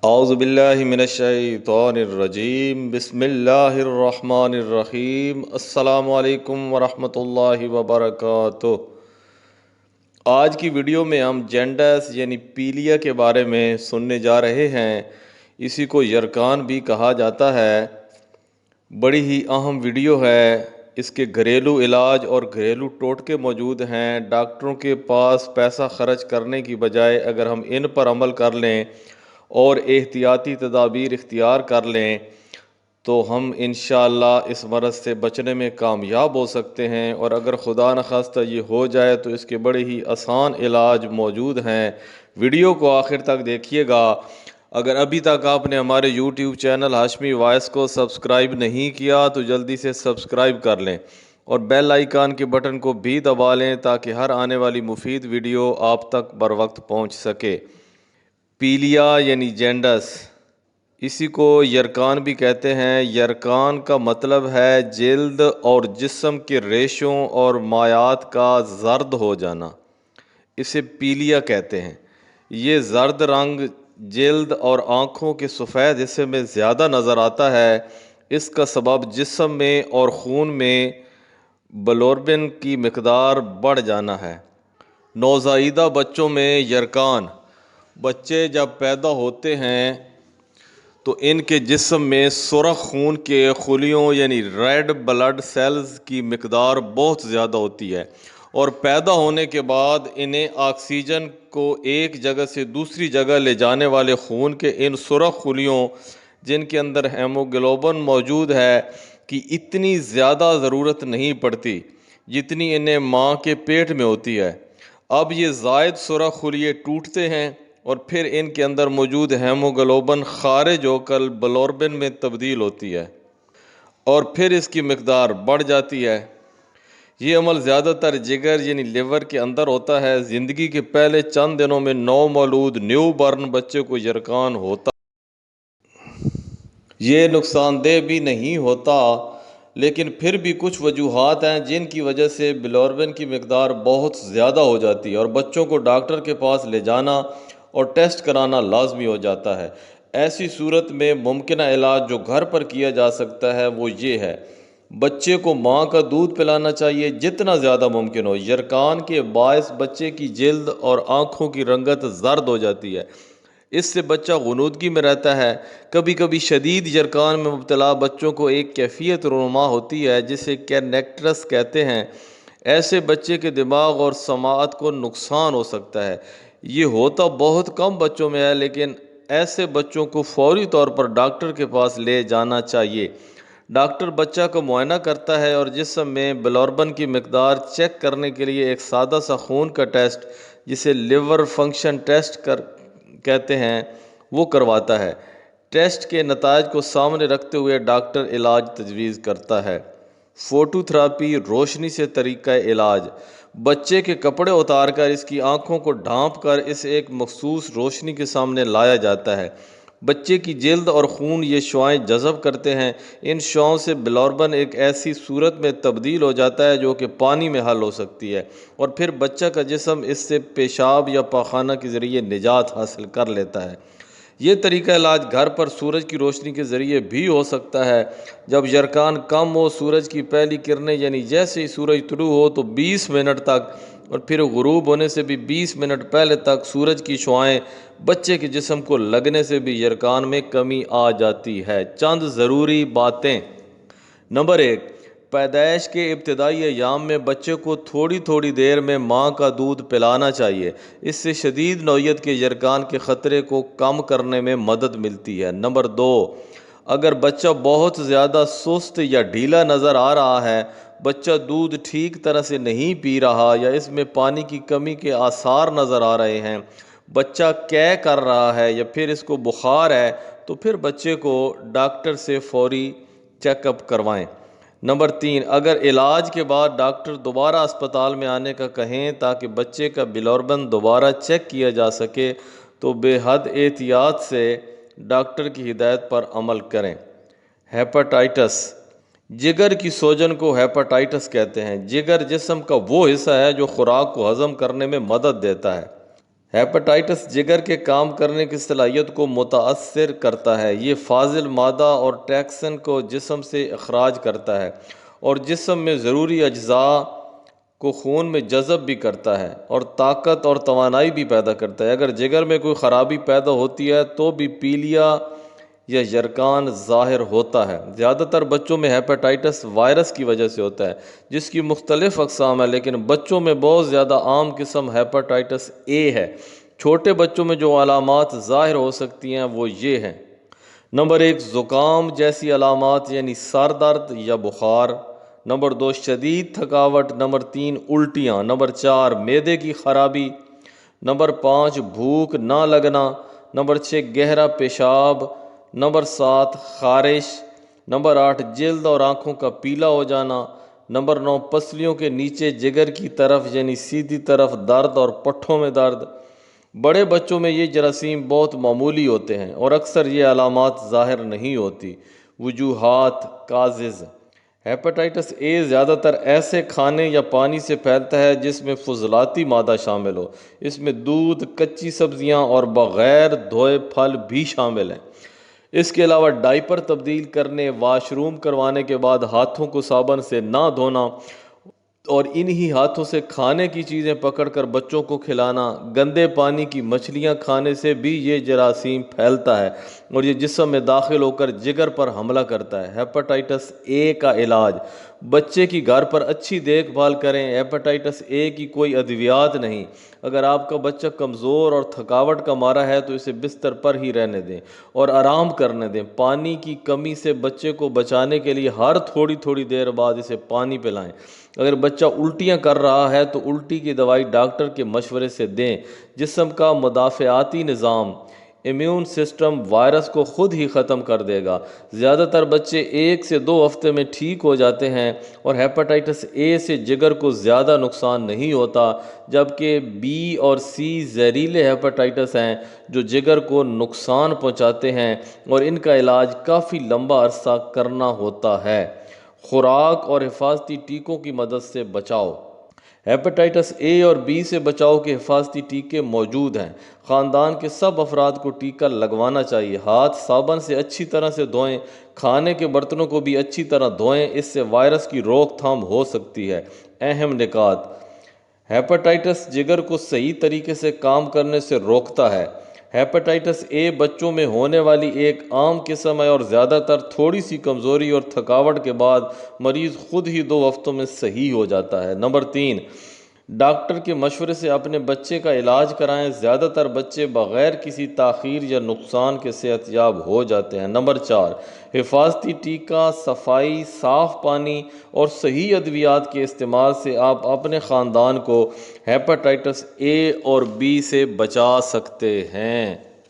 اعوذ باللہ من الشیطان الرجیم بسم اللہ الرحمن الرحیم السلام علیکم ورحمۃ اللہ وبرکاتہ۔ آج کی ویڈیو میں ہم جینڈس یعنی پیلیا کے بارے میں سننے جا رہے ہیں۔ اسی کو یرکان بھی کہا جاتا ہے۔ بڑی ہی اہم ویڈیو ہے۔ اس کے گھریلو علاج اور گھریلو ٹوٹکے موجود ہیں۔ ڈاکٹروں کے پاس پیسہ خرچ کرنے کی بجائے اگر ہم ان پر عمل کر لیں اور احتیاطی تدابیر اختیار کر لیں تو ہم انشاءاللہ اس مرض سے بچنے میں کامیاب ہو سکتے ہیں، اور اگر خدا نخواستہ یہ ہو جائے تو اس کے بڑے ہی آسان علاج موجود ہیں۔ ویڈیو کو آخر تک دیکھیے گا۔ اگر ابھی تک آپ نے ہمارے یوٹیوب چینل ہاشمی وائس کو سبسکرائب نہیں کیا تو جلدی سے سبسکرائب کر لیں اور بیل آئیکن کے بٹن کو بھی دبا لیں تاکہ ہر آنے والی مفید ویڈیو آپ تک بر وقت پہنچ سکے۔ پیلیا یعنی جینڈس، اسی کو یرکان بھی کہتے ہیں۔ یرکان کا مطلب ہے جلد اور جسم کے ریشوں اور مائعات کا زرد ہو جانا، اسے پیلیا کہتے ہیں۔ یہ زرد رنگ جلد اور آنکھوں کے سفید حصے میں زیادہ نظر آتا ہے۔ اس کا سبب جسم میں اور خون میں بلوربن کی مقدار بڑھ جانا ہے۔ نوزائیدہ بچوں میں یرکان، بچے جب پیدا ہوتے ہیں تو ان کے جسم میں سرخ خون کے خلیوں یعنی ریڈ بلڈ سیلز کی مقدار بہت زیادہ ہوتی ہے، اور پیدا ہونے کے بعد انہیں آکسیجن کو ایک جگہ سے دوسری جگہ لے جانے والے خون کے ان سرخ خلیوں جن کے اندر ہیموگلوبن موجود ہے کی اتنی زیادہ ضرورت نہیں پڑتی جتنی انہیں ماں کے پیٹ میں ہوتی ہے۔ اب یہ زائد سرخ خلیے ٹوٹتے ہیں اور پھر ان کے اندر موجود ہیموگلوبن خارج ہو کر بلوربن میں تبدیل ہوتی ہے اور پھر اس کی مقدار بڑھ جاتی ہے۔ یہ عمل زیادہ تر جگر یعنی لیور کے اندر ہوتا ہے۔ زندگی کے پہلے چند دنوں میں نو مولود نیو برن بچے کو یرکان ہوتا۔ یہ نقصان دہ بھی نہیں ہوتا، لیکن پھر بھی کچھ وجوہات ہیں جن کی وجہ سے بلوربن کی مقدار بہت زیادہ ہو جاتی ہے اور بچوں کو ڈاکٹر کے پاس لے جانا اور ٹیسٹ کرانا لازمی ہو جاتا ہے۔ ایسی صورت میں ممکنہ علاج جو گھر پر کیا جا سکتا ہے وہ یہ ہے: بچے کو ماں کا دودھ پلانا چاہیے جتنا زیادہ ممکن ہو۔ یرکان کے باعث بچے کی جلد اور آنکھوں کی رنگت زرد ہو جاتی ہے، اس سے بچہ غنودگی میں رہتا ہے۔ کبھی کبھی شدید یرکان میں مبتلا بچوں کو ایک کیفیت رونما ہوتی ہے جسے کینیکٹرس کہتے ہیں۔ ایسے بچے کے دماغ اور سماعت کو نقصان ہو سکتا ہے۔ یہ ہوتا بہت کم بچوں میں ہے، لیکن ایسے بچوں کو فوری طور پر ڈاکٹر کے پاس لے جانا چاہیے۔ ڈاکٹر بچہ کا معائنہ کرتا ہے اور جسم میں بلوربن کی مقدار چیک کرنے کے لیے ایک سادہ سا خون کا ٹیسٹ جسے لیور فنکشن ٹیسٹ کہتے ہیں وہ کرواتا ہے۔ ٹیسٹ کے نتائج کو سامنے رکھتے ہوئے ڈاکٹر علاج تجویز کرتا ہے۔ فوٹو تھراپی، روشنی سے طریقہ علاج: بچے کے کپڑے اتار کر اس کی آنکھوں کو ڈھانپ کر اسے ایک مخصوص روشنی کے سامنے لایا جاتا ہے۔ بچے کی جلد اور خون یہ شعاعیں جذب کرتے ہیں۔ ان شعاعوں سے بلوربن ایک ایسی صورت میں تبدیل ہو جاتا ہے جو کہ پانی میں حل ہو سکتی ہے، اور پھر بچہ کا جسم اس سے پیشاب یا پاخانہ کے ذریعے نجات حاصل کر لیتا ہے۔ یہ طریقہ علاج گھر پر سورج کی روشنی کے ذریعے بھی ہو سکتا ہے۔ جب یرکان کم ہو، سورج کی پہلی کرنیں یعنی جیسے ہی سورج طلوع ہو تو 20 منٹ تک اور پھر غروب ہونے سے بھی 20 منٹ پہلے تک سورج کی شعاعیں بچے کے جسم کو لگنے سے بھی یرکان میں کمی آ جاتی ہے۔ چند ضروری باتیں: نمبر 1، پیدائش کے ابتدائی ایام میں بچے کو تھوڑی تھوڑی دیر میں ماں کا دودھ پلانا چاہیے۔ اس سے شدید نوعیت کے یرکان کے خطرے کو کم کرنے میں مدد ملتی ہے۔ نمبر 2، اگر بچہ بہت زیادہ سست یا ڈھیلا نظر آ رہا ہے، بچہ دودھ ٹھیک طرح سے نہیں پی رہا یا اس میں پانی کی کمی کے آثار نظر آ رہے ہیں، بچہ قے کر رہا ہے یا پھر اس کو بخار ہے، تو پھر بچے کو ڈاکٹر سے فوری چیک اپ کروائیں۔ نمبر 3، اگر علاج کے بعد ڈاکٹر دوبارہ اسپتال میں آنے کا کہیں تاکہ بچے کا بلوربن دوبارہ چیک کیا جا سکے تو بے حد احتیاط سے ڈاکٹر کی ہدایت پر عمل کریں۔ ہیپاٹائٹس: جگر کی سوجن کو ہیپاٹائٹس کہتے ہیں۔ جگر جسم کا وہ حصہ ہے جو خوراک کو ہضم کرنے میں مدد دیتا ہے۔ ہیپاٹائٹس جگر کے کام کرنے کی صلاحیت کو متاثر کرتا ہے۔ یہ فاضل مادہ اور ٹاکسن کو جسم سے اخراج کرتا ہے اور جسم میں ضروری اجزاء کو خون میں جذب بھی کرتا ہے اور طاقت اور توانائی بھی پیدا کرتا ہے۔ اگر جگر میں کوئی خرابی پیدا ہوتی ہے تو بھی پیلیا یا یرقان ظاہر ہوتا ہے۔ زیادہ تر بچوں میں ہیپاٹائٹس وائرس کی وجہ سے ہوتا ہے جس کی مختلف اقسام ہیں، لیکن بچوں میں بہت زیادہ عام قسم ہیپاٹائٹس اے ہے۔ چھوٹے بچوں میں جو علامات ظاہر ہو سکتی ہیں وہ یہ ہیں: نمبر 1، زکام جیسی علامات یعنی سر درد یا بخار۔ نمبر 2، شدید تھکاوٹ۔ نمبر 3، الٹیاں۔ نمبر 4، معدے کی خرابی۔ نمبر 5، بھوک نہ لگنا۔ نمبر 6، گہرا پیشاب۔ نمبر 7، خارش۔ نمبر 8، جلد اور آنکھوں کا پیلا ہو جانا۔ نمبر 9، پسلیوں کے نیچے جگر کی طرف یعنی سیدھی طرف درد اور پٹھوں میں درد۔ بڑے بچوں میں یہ جراثیم بہت معمولی ہوتے ہیں اور اکثر یہ علامات ظاہر نہیں ہوتی۔ وجوہات کازز: ہیپاٹائٹس اے زیادہ تر ایسے کھانے یا پانی سے پھیلتا ہے جس میں فضلاتی مادہ شامل ہو۔ اس میں دودھ، کچی سبزیاں اور بغیر دھوئے پھل بھی شامل ہیں۔ اس کے علاوہ ڈائپر تبدیل کرنے، واش روم کروانے کے بعد ہاتھوں کو صابن سے نہ دھونا اور انہی ہاتھوں سے کھانے کی چیزیں پکڑ کر بچوں کو کھلانا، گندے پانی کی مچھلیاں کھانے سے بھی یہ جراثیم پھیلتا ہے اور یہ جسم میں داخل ہو کر جگر پر حملہ کرتا ہے۔ ہیپاٹائٹس اے کا علاج: بچے کی گھر پر اچھی دیکھ بھال کریں۔ ہیپاٹائٹس اے کی کوئی ادویات نہیں۔ اگر آپ کا بچہ کمزور اور تھکاوٹ کا مارا ہے تو اسے بستر پر ہی رہنے دیں اور آرام کرنے دیں۔ پانی کی کمی سے بچے کو بچانے کے لیے ہر تھوڑی دیر بعد اسے پانی پلائیں۔ اگر بچہ الٹیاں کر رہا ہے تو الٹی کی دوائی ڈاکٹر کے مشورے سے دیں۔ جسم کا مدافعاتی نظام امیون سسٹم وائرس کو خود ہی ختم کر دے گا۔ زیادہ تر بچے 1 سے 2 ہفتے میں ٹھیک ہو جاتے ہیں اور ہیپاٹائٹس اے سے جگر کو زیادہ نقصان نہیں ہوتا، جبکہ بی اور سی زہریلے ہیپاٹائٹس ہیں جو جگر کو نقصان پہنچاتے ہیں اور ان کا علاج کافی لمبا عرصہ کرنا ہوتا ہے۔ خوراک اور حفاظتی ٹیکوں کی مدد سے بچاؤ: ہیپاٹائٹس اے اور بی سے بچاؤ کے حفاظتی ٹیکے موجود ہیں۔ خاندان کے سب افراد کو ٹیکہ لگوانا چاہیے۔ ہاتھ صابن سے اچھی طرح سے دھوئیں۔ کھانے کے برتنوں کو بھی اچھی طرح دھوئیں، اس سے وائرس کی روک تھام ہو سکتی ہے۔ اہم نکات: ہیپاٹائٹس جگر کو صحیح طریقے سے کام کرنے سے روکتا ہے۔ ہیپاٹائٹس اے بچوں میں ہونے والی ایک عام قسم ہے اور زیادہ تر تھوڑی سی کمزوری اور تھکاوٹ کے بعد مریض خود ہی 2 ہفتوں میں صحیح ہو جاتا ہے۔ نمبر 3، ڈاکٹر کے مشورے سے اپنے بچے کا علاج کرائیں۔ زیادہ تر بچے بغیر کسی تاخیر یا نقصان کے صحت یاب ہو جاتے ہیں۔ نمبر 4، حفاظتی ٹیکہ، صفائی، صاف پانی اور صحیح ادویات کے استعمال سے آپ اپنے خاندان کو ہیپاٹائٹس اے اور بی سے بچا سکتے ہیں۔